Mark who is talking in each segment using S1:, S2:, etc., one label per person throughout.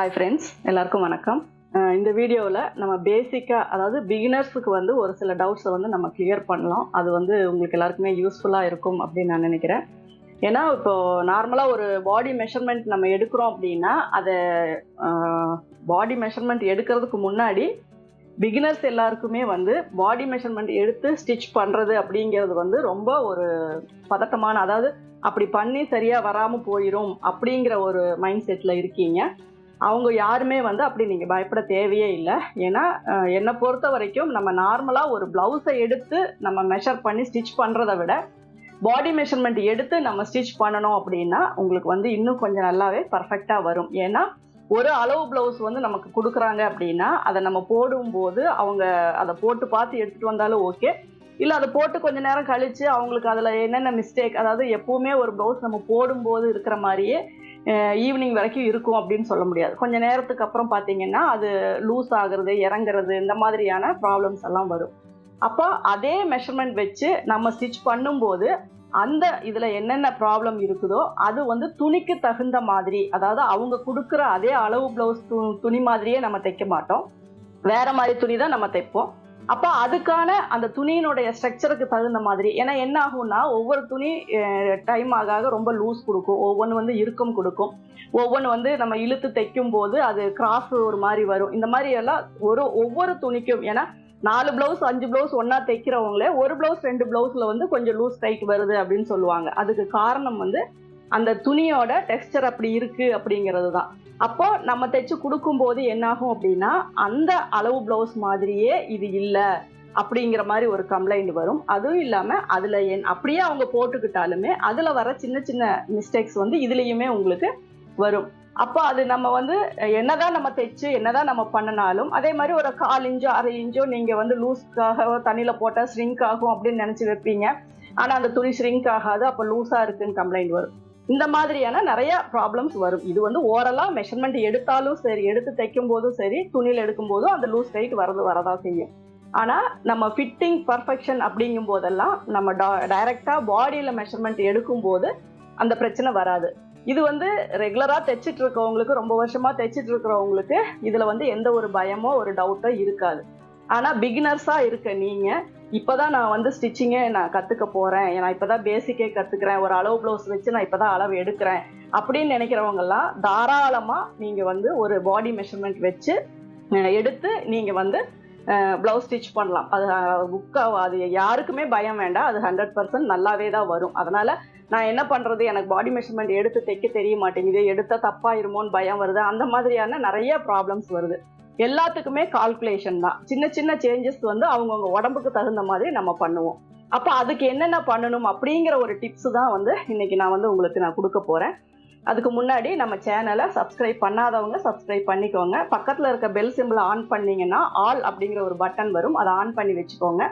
S1: Hi friends, எல்லாருக்கும் வணக்கம். இந்த வீடியோவில் நம்ம பேசிக்காக அதாவது பிகினர்ஸுக்கு வந்து ஒரு சில டவுட்ஸை வந்து நம்ம கிளியர் பண்ணலாம். அது வந்து உங்களுக்கு எல்லாருக்குமே யூஸ்ஃபுல்லாக இருக்கும் அப்படின்னு நான் நினைக்கிறேன். ஏன்னா இப்போது நார்மலாக ஒரு பாடி மெஷர்மெண்ட் நம்ம எடுக்கிறோம் அப்படின்னா அதை பாடி மெஷர்மெண்ட் எடுக்கிறதுக்கு முன்னாடி பிகினர்ஸ் எல்லாருக்குமே வந்து பாடி மெஷர்மெண்ட் எடுத்து ஸ்டிச் பண்ணுறது அப்படிங்கிறது வந்து ரொம்ப ஒரு பதட்டமான, அதாவது அப்படி பண்ணி சரியாக வராமல் போயிடும் அப்படிங்கிற ஒரு மைண்ட் செட்டில் இருக்கீங்க. அவங்க யாருமே வந்து அப்படி நீங்கள் பயப்பட தேவையே இல்லை. ஏன்னா என்னை பொறுத்த வரைக்கும் நம்ம நார்மலாக ஒரு ப்ளவுஸை எடுத்து நம்ம மெஷர் பண்ணி ஸ்டிச் பண்ணுறத விட பாடி மெஷர்மெண்ட் எடுத்து நம்ம ஸ்டிச் பண்ணணும் அப்படின்னா உங்களுக்கு வந்து இன்னும் கொஞ்சம் நல்லாவே பர்ஃபெக்டாக வரும். ஏன்னா ஒரு அளவு ப்ளவுஸ் வந்து நமக்கு கொடுக்குறாங்க அப்படின்னா அதை நம்ம போடும்போது அவங்க அதை போட்டு பார்த்து எடுத்துகிட்டு வந்தாலும் ஓகே, இல்லை அதை போட்டு கொஞ்சம் நேரம் கழித்து அவங்களுக்கு அதில் என்னென்ன மிஸ்டேக், அதாவது எப்போவுமே ஒரு ப்ளவுஸ் நம்ம போடும்போது இருக்கிற மாதிரியே ஈவினிங் வரைக்கும் இருக்கும் அப்படின்னு சொல்ல முடியாது. கொஞ்சம் நேரத்துக்கு அப்புறம் பார்த்தீங்கன்னா அது லூஸ் ஆகுறது, இறங்குறது, இந்த மாதிரியான ப்ராப்ளம்ஸ் எல்லாம் வரும். அப்போ அதே மெஷர்மெண்ட் வச்சு நம்ம ஸ்டிச் பண்ணும்போது அந்த இதில் என்னென்ன ப்ராப்ளம் இருக்குதோ அது வந்து துணிக்கு தகுந்த மாதிரி, அதாவது அவங்க கொடுக்குற அதே அளவு ப்ளவுஸ் துணி மாதிரியே நம்ம தைக்க மாட்டோம், வேற மாதிரி துணி தான் நம்ம தைப்போம். அப்போ அதுக்கான அந்த துணியினுடைய ஸ்ட்ரக்சருக்கு தகுந்த மாதிரி, ஏன்னா என்ன ஆகும்னா ஒவ்வொரு துணி டைம் ஆக ரொம்ப லூஸ் கொடுக்கும், ஒவ்வொன்று வந்து இறுக்கம் கொடுக்கும், ஒவ்வொன்று வந்து நம்ம இழுத்து தைக்கும் போது அது கிராஸ் ஒரு மாதிரி வரும். இந்த மாதிரி எல்லாம் ஒவ்வொரு துணிக்கும், ஏன்னா 4 ப்ளவுஸ் 5 ப்ளவுஸ் ஒன்றா தைக்கிறவங்களே ஒரு ப்ளவுஸ் 2 ப்ளவுஸில் வந்து கொஞ்சம் லூஸ் டைட் வருது அப்படின்னு சொல்லுவாங்க. அதுக்கு காரணம் வந்து அந்த துணியோட டெக்ஸ்டர் அப்படி இருக்குது அப்படிங்கிறது தான். அப்போ நம்ம தைச்சு கொடுக்கும்போது என்னாகும் அப்படின்னா அந்த அளவு ப்ளவுஸ் மாதிரியே இது இல்லை அப்படிங்கிற மாதிரி ஒரு கம்ப்ளைண்ட் வரும். அதுவும் இல்லாமல் அதில் அப்படியே அவங்க போட்டுக்கிட்டாலுமே அதில் வர சின்ன சின்ன மிஸ்டேக்ஸ் வந்து இதுலேயுமே உங்களுக்கு வரும். அப்போ அது நம்ம வந்து என்னதான் நம்ம தைச்சு என்னதான் நம்ம பண்ணினாலும் அதே மாதிரி ஒரு 1/4 இன்ச்சோ 1/2 இன்ச்சோ நீங்கள் வந்து லூஸ்க்காக தண்ணியில் போட்டால் ஷ்ரிங்க் ஆகும் அப்படின்னு நினச்சி வைப்பீங்க. ஆனால் அந்த துணி ஷ்ரிங்க் ஆகாது, அப்போ லூஸாக இருக்குன்னு கம்ப்ளைண்ட் வரும். இந்த மாதிரியான நிறைய ப்ராப்ளம்ஸ் வரும். இது வந்து ஓரலாக மெஷர்மெண்ட் எடுத்தாலும் சரி, எடுத்து தைக்கும் போதும் சரி, துணியில் எடுக்கும் போதும் அந்த லூஸ் டைட் வரதான் செய்யும். ஆனால் நம்ம ஃபிட்டிங் பர்ஃபெக்ஷன் அப்படிங்கும் போதெல்லாம் நம்ம டைரெக்டாக பாடியில் மெஷர்மெண்ட் எடுக்கும்போது அந்த பிரச்சனை வராது. இது வந்து ரெகுலராக தைச்சிட்டு இருக்கவங்களுக்கு, ரொம்ப வருஷமாக தைச்சிட்டு இருக்கிறவங்களுக்கு இதில் வந்து எந்த ஒரு பயமோ ஒரு டவுட்டோ இருக்காது. ஆனால் பிகினர்ஸாக இருக்க நீங்கள் இப்போ தான் நான் வந்து ஸ்டிச்சிங்கே நான் கற்றுக்க போகிறேன், நான் இப்போ தான் பேசிக்கே கற்றுக்கிறேன், ஒரு அளவு ப்ளவுஸ் வச்சு நான் இப்போ தான் அளவு எடுக்கிறேன் அப்படின்னு நினைக்கிறவங்கெல்லாம் தாராளமாக நீங்கள் வந்து ஒரு பாடி மெஷர்மெண்ட் வச்சு எடுத்து நீங்கள் வந்து ப்ளவுஸ் ஸ்டிச் பண்ணலாம். அது அது யாருக்குமே பயம் வேண்டாம், அது 100% நல்லாவே தான் வரும். அதனால் நான் என்ன பண்ணுறது, எனக்கு பாடி மெஷர்மெண்ட் எடுத்து தைக்க தெரிய மாட்டேங்குது, எடுத்தால் தப்பாயிருமோன்னு பயம் வருது, அந்த மாதிரியான நிறைய ப்ராப்ளம்ஸ் வருது. எல்லாத்துக்குமே கால்குலேஷன் தான். சின்ன சின்ன சேஞ்சஸ் வந்து அவங்கவுங்க உடம்புக்கு தகுந்த மாதிரி நம்ம பண்ணுவோம். அப்போ அதுக்கு என்னென்ன பண்ணணும் அப்படிங்கிற ஒரு டிப்ஸ் தான் வந்து இன்னைக்கு நான் வந்து உங்களுக்கு நான் கொடுக்க போகிறேன். அதுக்கு முன்னாடி நம்ம சேனலை சப்ஸ்கிரைப் பண்ணாதவங்க சப்ஸ்கிரைப் பண்ணிக்கோங்க. பக்கத்தில் இருக்க பெல் சிம்பிளை ஆன் பண்ணிங்கன்னா ஆல் அப்படிங்கிற ஒரு பட்டன் வரும், அதை ஆன் பண்ணி வச்சுக்கோங்க.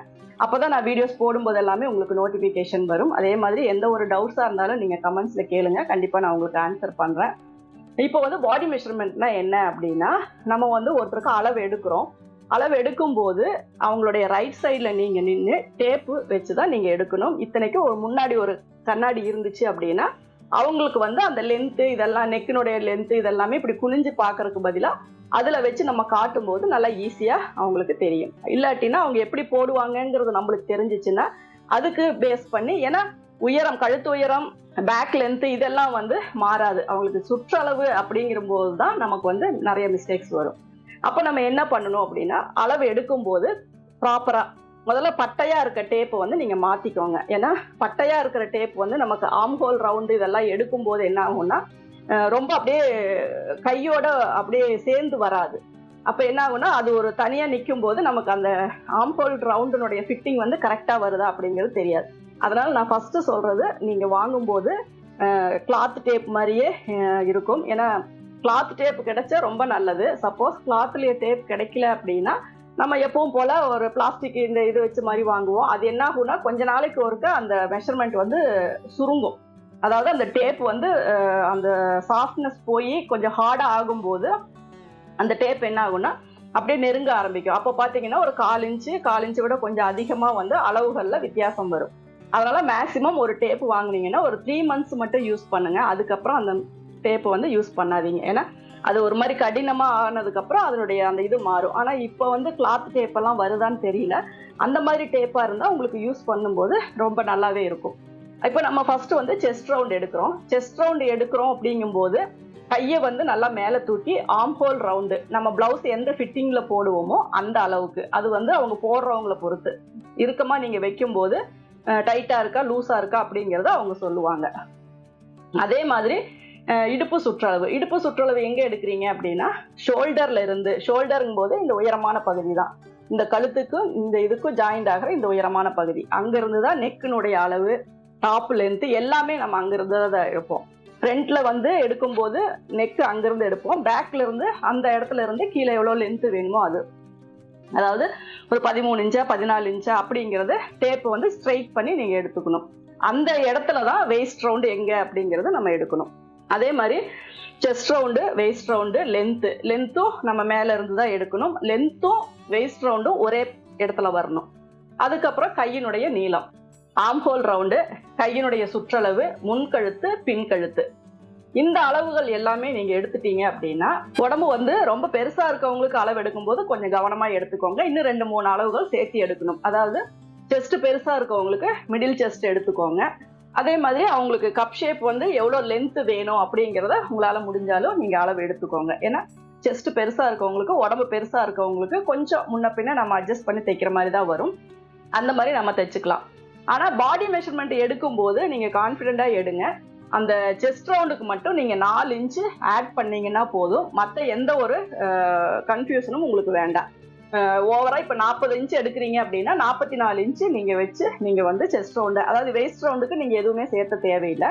S1: அப்போ தான் நான் வீடியோஸ் போடும்போது எல்லாமே உங்களுக்கு நோட்டிஃபிகேஷன் வரும். அதே மாதிரி எந்த ஒரு டவுட்ஸாக இருந்தாலும் நீங்கள் கமெண்ட்ஸில் கேளுங்க, கண்டிப்பாக நான் உங்களுக்கு ஆன்சர் பண்ணுறேன். இப்போ வந்து பாடி மெஷர்மெண்ட்னா என்ன அப்படின்னா, நம்ம வந்து ஒருத்தருக்கு அளவு எடுக்கிறோம். அளவு எடுக்கும்போது அவங்களுடைய ரைட் சைடில் நீங்கள் நின்று டேப்பு வச்சு தான் நீங்கள் எடுக்கணும். இத்தனைக்கும் ஒரு முன்னாடி ஒரு கண்ணாடி இருந்துச்சு அப்படின்னா அவங்களுக்கு வந்து அந்த லென்த்து இதெல்லாம், நெக்கினுடைய லென்த்து இதெல்லாமே இப்படி குனிஞ்சு பார்க்கறதுக்கு பதிலாக அதில் வச்சு நம்ம காட்டும்போது நல்லா ஈஸியாக அவங்களுக்கு தெரியும். இல்லாட்டினா அவங்க எப்படி போடுவாங்கங்கிறது நம்மளுக்கு தெரிஞ்சிச்சுன்னா அதுக்கு பேஸ் பண்ணி, ஏன்னா உயரம், கழுத்து உயரம், பேக் லென்த்து இதெல்லாம் வந்து மாறாது, அவங்களுக்கு சுற்றளவு அப்படிங்கிற போது தான் நமக்கு வந்து நிறைய மிஸ்டேக்ஸ் வரும். அப்போ நம்ம என்ன பண்ணணும் அப்படின்னா, அளவு எடுக்கும்போது ப்ராப்பராக முதல்ல பட்டையாக இருக்க டேப்பை வந்து நீங்கள் மாற்றிக்கோங்க. ஏன்னா பட்டையாக இருக்கிற டேப் வந்து நமக்கு ஆம் ஹோல் ரவுண்டு இதெல்லாம் எடுக்கும்போது என்ன ஆகும்னா ரொம்ப அப்படியே கையோட அப்படியே சேர்ந்து வராது. அப்போ என்ன ஆகும்னா அது ஒரு தனியாக நிற்கும் போது நமக்கு அந்த ஆம் ஹோல் ரவுண்டினுடைய ஃபிட்டிங் வந்து கரெக்டாக வருதா அப்படிங்கிறது தெரியாது. அதனால் நான் ஃபஸ்ட்டு சொல்கிறது, நீங்கள் வாங்கும்போது கிளாத் டேப் மாதிரியே இருக்கும். ஏன்னா கிளாத் டேப் கிடைச்சா ரொம்ப நல்லது. சப்போஸ் கிளாத்லேயே டேப் கிடைக்கல அப்படின்னா நம்ம எப்பவும் போல் ஒரு பிளாஸ்டிக் இந்த இது வச்சு மாதிரி வாங்குவோம். அது என்ன ஆகும்னா கொஞ்ச நாளைக்கு ஒருக்க அந்த மெஷர்மெண்ட் வந்து சுருங்கும். அதாவது அந்த டேப் வந்து அந்த சாஃப்ட்னஸ் போய் கொஞ்சம் ஹார்டாக ஆகும்போது அந்த டேப் என்ன ஆகும்னா அப்படியே நெருங்க ஆரம்பிக்கும். அப்போ பார்த்தீங்கன்னா ஒரு 1/4 இன்ச்சு விட கொஞ்சம் அதிகமாக வந்து அளவுகளில் வித்தியாசம் வரும். அதனால் மேக்ஸிமம் ஒரு டேப் வாங்கினீங்கன்னா ஒரு 3 months மட்டும் யூஸ் பண்ணுங்கள். அதுக்கப்புறம் அந்த டேப்பை வந்து யூஸ் பண்ணாதீங்க. ஏன்னா அது ஒரு மாதிரி கடினமாக ஆனதுக்கப்புறம் அதனுடைய அந்த இது மாறும். ஆனால் இப்போ வந்து கிளாத் டேப்பெல்லாம் வருதான்னு தெரியல. அந்த மாதிரி டேப்பாக இருந்தால் உங்களுக்கு யூஸ் பண்ணும்போது ரொம்ப நல்லாவே இருக்கும். இப்போ நம்ம ஃபர்ஸ்ட் வந்து செஸ்ட் ரவுண்ட் எடுக்கிறோம். செஸ்ட் ரவுண்ட் எடுக்கிறோம் அப்படிங்கும்போது கையை வந்து நல்லா மேலே தூக்கி ஆர்ம் ஹோல் ரவுண்டு, நம்ம பிளவுஸ் எந்த ஃபிட்டிங்கில் போடுவோமோ அந்த அளவுக்கு, அது வந்து அவங்க போடுறவங்கள பொறுத்து இறுக்கமாக நீங்கள் வைக்கும்போது டைட்டாக இருக்கா லூஸாக இருக்கா அப்படிங்கிறத அவங்க சொல்லுவாங்க. அதே மாதிரி இடுப்பு சுற்றளவு, இடுப்பு சுற்றளவு எங்கே எடுக்கிறீங்க அப்படின்னா ஷோல்டர்ல இருந்து, ஷோல்டருங்கும் போது இந்த உயரமான பகுதி தான், இந்த கழுத்துக்கும் இந்த இதுக்கும் ஜாயிண்ட் ஆகிற இந்த உயரமான பகுதி, அங்கிருந்து தான் நெக்கினுடைய அளவு, டாப் லென்த்து எல்லாமே நம்ம அங்கிருந்து தான் எடுப்போம். ஃப்ரண்ட்ல வந்து எடுக்கும்போது நெக் அங்கிருந்து எடுப்போம், பேக்ல இருந்து அந்த இடத்துல இருந்து கீழே எவ்வளோ லென்த்து வேணுமோ அது, அதாவது ஒரு 13 இன்ச்சா 14 இன்ச்சா அப்படிங்கிறது டேப் வந்து ஸ்ட்ரைட் பண்ணி நீங்கள் எடுத்துக்கணும். அந்த இடத்துல தான் வெயிஸ்ட் ரவுண்டு எங்கே அப்படிங்கிறது நம்ம எடுக்கணும். அதே மாதிரி செஸ்ட் ரவுண்டு, வெயிஸ்ட் ரவுண்டு, லென்த்தும் நம்ம மேலே இருந்து தான் எடுக்கணும். லென்த்தும் வெயிஸ்ட் ரவுண்டும் ஒரே இடத்துல வரணும். அதுக்கப்புறம் கையினுடைய நீளம், ஆர்ம் ஹோல் ரவுண்டு, கையினுடைய சுற்றளவு, முன்கழுத்து, பின்கழுத்து, இந்த அளவுகள் எல்லாமே நீங்கள் எடுத்துட்டீங்க அப்படின்னா உடம்பு வந்து ரொம்ப பெருசாக இருக்கவங்களுக்கு அளவு எடுக்கும்போது கொஞ்சம் கவனமாக எடுத்துக்கோங்க. இன்னும் 2-3 அளவுகள் சேர்த்து எடுக்கணும். அதாவது செஸ்ட் பெருசாக இருக்கவங்களுக்கு மிடில் செஸ்ட் எடுத்துக்கோங்க. அதே மாதிரி அவங்களுக்கு கப் ஷேப் வந்து எவ்வளோ லென்த்து வேணும் அப்படிங்கிறத உங்களால் முடிஞ்சாலும் நீங்கள் அளவு எடுத்துக்கோங்க. ஏன்னா செஸ்ட் பெருசாக இருக்கவங்களுக்கு, உடம்பு பெருசாக இருக்கவங்களுக்கு கொஞ்சம் முன்ன பின்ன நம்ம அட்ஜஸ்ட் பண்ணி தைக்கிற மாதிரி தான் வரும். அந்த மாதிரி நம்ம தைச்சிக்கலாம். ஆனால் பாடி மெஷர்மெண்ட் எடுக்கும்போது நீங்கள் கான்ஃபிடென்ட்டாக எடுங்க. அந்த செஸ்ட் ரவுண்டுக்கு மட்டும் நீங்கள் 4 இன்ச்சு ஆட் பண்ணிங்கன்னா போதும். மற்ற எந்த ஒரு கன்ஃபியூஷனும் உங்களுக்கு வேண்டாம். ஓவராக இப்போ 40 இன்ச்சு எடுக்கிறீங்க அப்படின்னா 44 இன்ச்சு நீங்கள் வச்சு நீங்கள் வந்து செஸ்ட் ரவுண்டு, அதாவது வெயிஸ்ட் ரவுண்டுக்கு நீங்கள் எதுவுமே சேர்த்த தேவையில்லை.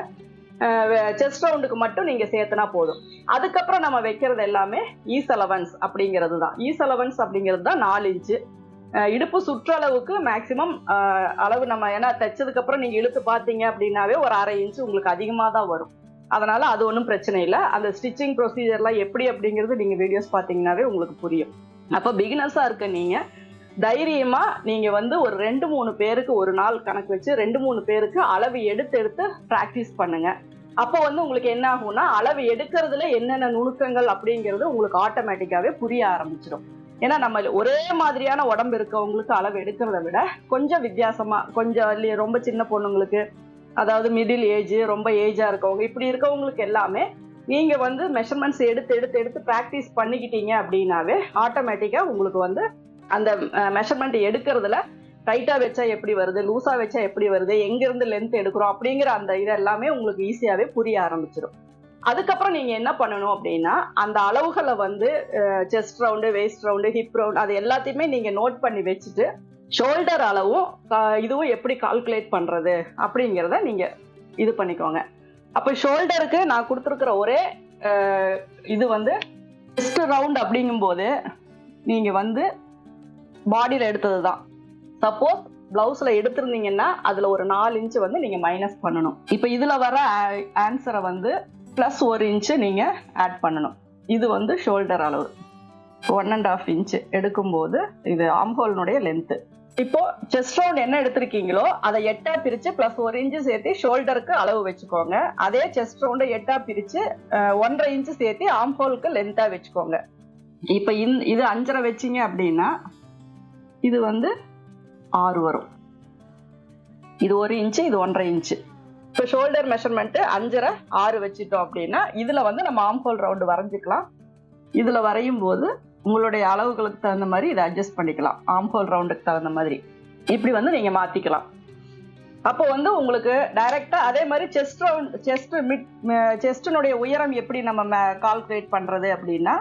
S1: செஸ்ட் ரவுண்டுக்கு மட்டும் நீங்கள் சேர்த்துனா போதும். அதுக்கப்புறம் நம்ம வைக்கிறது எல்லாமே ஈஸ் அலவன்ஸ் அப்படிங்கிறது தான். ஈஸ் அலவன்ஸ் அப்படிங்கிறது தான் 4 இன்ச்சு. இடுப்பு சுற்றளவுக்கு மேக்சிமம் அளவு நம்ம ஏன்னா தைச்சதுக்கப்புறம் நீங்கள் இழுத்து பார்த்தீங்க அப்படின்னாவே ஒரு 1/2 இன்ச்சு உங்களுக்கு அதிகமாக தான் வரும். அதனால் அது ஒன்றும் பிரச்சனை இல்லை. அந்த ஸ்டிச்சிங் ப்ரொசீஜர்லாம் எப்படி அப்படிங்கிறது நீங்கள் வீடியோஸ் பார்த்தீங்கன்னாவே உங்களுக்கு புரியும். அப்போ பிகினர்ஸாக இருக்க நீங்கள் தைரியமாக நீங்கள் வந்து ஒரு 2-3 பேருக்கு ஒரு நாள் கணக்கு வச்சு 2-3 பேருக்கு அளவு எடுத்து ப்ராக்டிஸ் பண்ணுங்கள். அப்போ வந்து உங்களுக்கு என்ன ஆகும்னா அளவு எடுக்கிறதுல என்னென்ன நுணுக்கங்கள் அப்படிங்கிறது உங்களுக்கு ஆட்டோமேட்டிக்காகவே புரிய ஆரம்பிச்சிடும். ஏன்னா நம்ம ஒரே மாதிரியான உடம்பு இருக்கவங்களுக்கு அளவு எடுக்கிறத விட கொஞ்சம் வித்தியாசமாக, கொஞ்சம் ரொம்ப சின்ன பொண்ணுங்களுக்கு, அதாவது மிடில் ஏஜ், ரொம்ப ஏஜாக இருக்கவங்க, இப்படி இருக்கவங்களுக்கு எல்லாமே நீங்கள் வந்து மெஷர்மெண்ட்ஸ் எடுத்து ப்ராக்டிஸ் பண்ணிக்கிட்டீங்க அப்படின்னாவே ஆட்டோமேட்டிக்காக உங்களுக்கு வந்து அந்த மெஷர்மெண்ட் எடுக்கிறதுல டைட்டாக வச்சா எப்படி வருது, லூஸாக வச்சா எப்படி வருது, எங்கேருந்து லென்த் எடுக்கிறோம் அப்படிங்கிற அந்த இது எல்லாமே உங்களுக்கு ஈஸியாகவே புரிய ஆரம்பிச்சிடும். அதுக்கப்புறம் நீங்கள் என்ன பண்ணணும் அப்படின்னா அந்த அளவுகளை வந்து chest round, waist round, hip round அது எல்லாத்தையுமே நீங்கள் நோட் பண்ணி வச்சுட்டு ஷோல்டர் அளவும் இதுவும் எப்படி கால்குலேட் பண்ணுறது அப்படிங்கிறத நீங்கள் இது பண்ணிக்கோங்க. அப்போ ஷோல்டருக்கு நான் கொடுத்துருக்குற ஒரே இது வந்து செஸ்ட் ரவுண்ட் அப்படிங்கும்போது நீங்கள் வந்து பாடியில் எடுத்தது தான். சப்போஸ் பிளவுஸில் எடுத்திருந்தீங்கன்னா அதில் ஒரு 4 இன்ச்சு வந்து நீங்கள் மைனஸ் பண்ணணும். இப்போ இதில் வர ஆன்சரை வந்து +1 இன்ச்சு நீங்கள் ஆட் பண்ணணும். இது வந்து ஷோல்டர் அளவு 1.5 இன்ச்சு எடுக்கும்போது இது ஆம்ஹோலினுடைய லென்த்து. இப்போ செஸ்ட் ரவுண்ட் என்ன எடுத்திருக்கீங்களோ அதை 8ஆ பிரித்து +1 இன்ச்சு சேர்த்து ஷோல்டருக்கு அளவு வச்சுக்கோங்க. அதே செஸ்ட் ரவுண்டை 8ஆ பிரித்து 1.5 இன்ச்சு சேர்த்து ஆம்ஹோலுக்கு லென்த்தாக வச்சுக்கோங்க. இப்போ இது 5.5 வச்சிங்க அப்படின்னா இது வந்து 6 வரும். இது 1 இன்ச்சு, இது 1.5 இன்ச்சு. இப்போ ஷோல்டர் மெஷர்மெண்ட்டு 5.5 6 வச்சுட்டோம் அப்படின்னா இதில் வந்து நம்ம ஆம்ஹோல் ரவுண்டு வரைஞ்சிக்கலாம். இதில் வரையும் போது உங்களுடைய அளவுகளுக்கு தகுந்த மாதிரி இதை அட்ஜஸ்ட் பண்ணிக்கலாம். ஆம்ஹோல் ரவுண்டுக்கு தகுந்த மாதிரி இப்படி வந்து நீங்கள் மாற்றிக்கலாம். அப்போ வந்து உங்களுக்கு டைரெக்டாக அதே மாதிரி செஸ்ட் ரவுண்ட், செஸ்டினுடைய உயரம் எப்படி நம்ம கால்குலேட் பண்ணுறது அப்படின்னா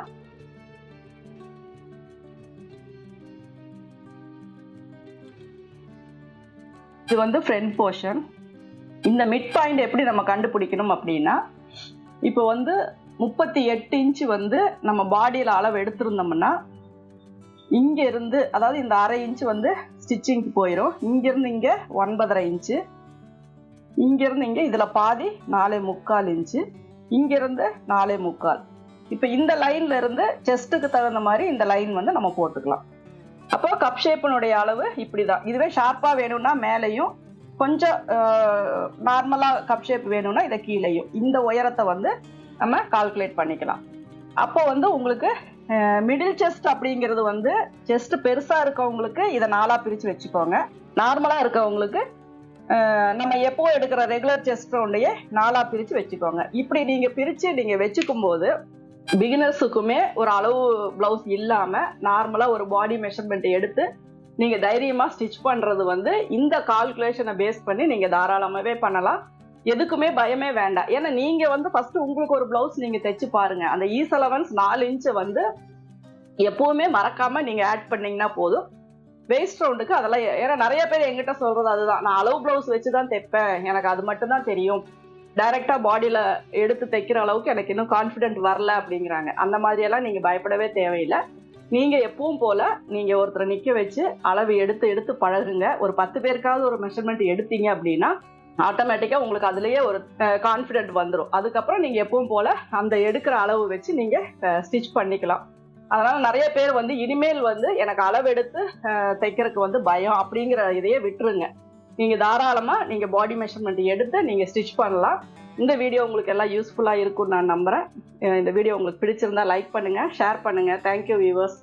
S1: இது வந்து ஃப்ரண்ட் போர்ஷன். இந்த மிட் பாயிண்ட் எப்படி நம்ம கண்டுபிடிக்கணும் அப்படின்னா இப்போ வந்து 38 இன்ச்சு வந்து நம்ம பாடியில் அளவு எடுத்திருந்தோம்னா இங்கே இருந்து, அதாவது இந்த 1/2 இன்ச்சு வந்து ஸ்டிச்சிங்க்கு போயிடும். இங்கேருந்து இங்கே 9.5 இன்ச்சு, இங்கேருந்து இங்கே இதில் பாதி 4.25 இன்ச்சு, இங்கேருந்து 4.25. இப்போ இந்த லைன்ல இருந்து செஸ்ட்டுக்கு தகுந்த மாதிரி இந்த லைன் வந்து நம்ம போட்டுக்கலாம். அப்போ கப் ஷேப்பினுடைய அளவு இப்படி தான். இதுவே ஷார்ப்பாக வேணும்னா மேலேயும், கொஞ்சம் நார்மலாக கப் ஷேப் வேணும்னா இதை கீழேயும், இந்த உயரத்தை வந்து நம்ம கால்குலேட் பண்ணிக்கலாம். அப்போ வந்து உங்களுக்கு மிடில் செஸ்ட் அப்படிங்கிறது வந்து செஸ்ட் பெருசா இருக்கவங்களுக்கு இதை 4ஆ பிரிச்சு வச்சுக்கோங்க. நார்மலா இருக்கவங்களுக்கு நம்ம எப்போ எடுக்கிற ரெகுலர் செஸ்ட் ரவுண்டையே 4ஆ பிரிச்சு வச்சுக்கோங்க. இப்படி நீங்க பிரிச்சு நீங்க வச்சுக்கும் போது பிகினர்ஸுக்குமே ஒரு அளவு பிளவுஸ் இல்லாம நார்மலா ஒரு பாடி மெஷர்மெண்ட் எடுத்து நீங்க தைரியமா ஸ்டிச் பண்றது வந்து இந்த கால்குலேஷனை பேஸ் பண்ணி நீங்க தாராளமாவே பண்ணலாம். எதுக்குமே பயமே வேண்டாம். ஏன்னா நீங்க வந்து ஃபர்ஸ்ட் உங்களுக்கு ஒரு பிளவுஸ் நீங்க தைச்சு பாருங்க. அந்த ஈஸ் அலவன்ஸ் 4 இன்ச் வந்து எப்பவுமே மறக்காம நீங்க ஆட் பண்ணீங்கன்னா போதும். வேஸ்ட் ரவுண்டுக்கு அதெல்லாம் ஏன்னா நிறைய பேர் எங்கிட்ட சொல்றது அதுதான், நான் அளவு பிளவுஸ் வச்சுதான் தைப்பேன், எனக்கு அது மட்டும் தான் தெரியும், டைரக்டா பாடியில எடுத்து தைக்கிற அளவுக்கு எனக்கு இன்னும் கான்ஃபிடென்ட் வரல அப்படிங்கிறாங்க. அந்த மாதிரி எல்லாம் நீங்க பயப்படவே தேவையில்லை. நீங்க எப்பவும் போல நீங்க ஒருத்தரை நிக்க வச்சு அளவு எடுத்து எடுத்து பழகுங்க. ஒரு 10 பேருக்காவது ஒரு மெஷர்மெண்ட் எடுத்தீங்க அப்படின்னா ஆட்டோமேட்டிக்கா உங்களுக்கு அதுலயே ஒரு கான்ஃபிடென்ட் வந்துடும். அதுக்கப்புறம் நீங்க எப்பவும் போல அந்த எடுக்கிற அளவு வச்சு நீங்க ஸ்டிச் பண்ணிக்கலாம். அதனால நிறைய பேர் வந்து இனிமேல் வந்து எனக்கு அளவு எடுத்து தைக்கிறதுக்கு வந்து பயம் அப்படிங்கிற இதையே விட்டுருங்க. நீங்க தாராளமா நீங்க பாடி மெஷர்மெண்ட் எடுத்து நீங்க ஸ்டிச் பண்ணலாம். இந்த வீடியோ உங்களுக்கு எல்லாம் யூஸ்ஃபுல்லா இருக்கும்னு நான் நம்புறேன். இந்த வீடியோ உங்களுக்கு பிடிச்சிருந்தா லைக் பண்ணுங்க, ஷேர் பண்ணுங்க. Thank you viewers.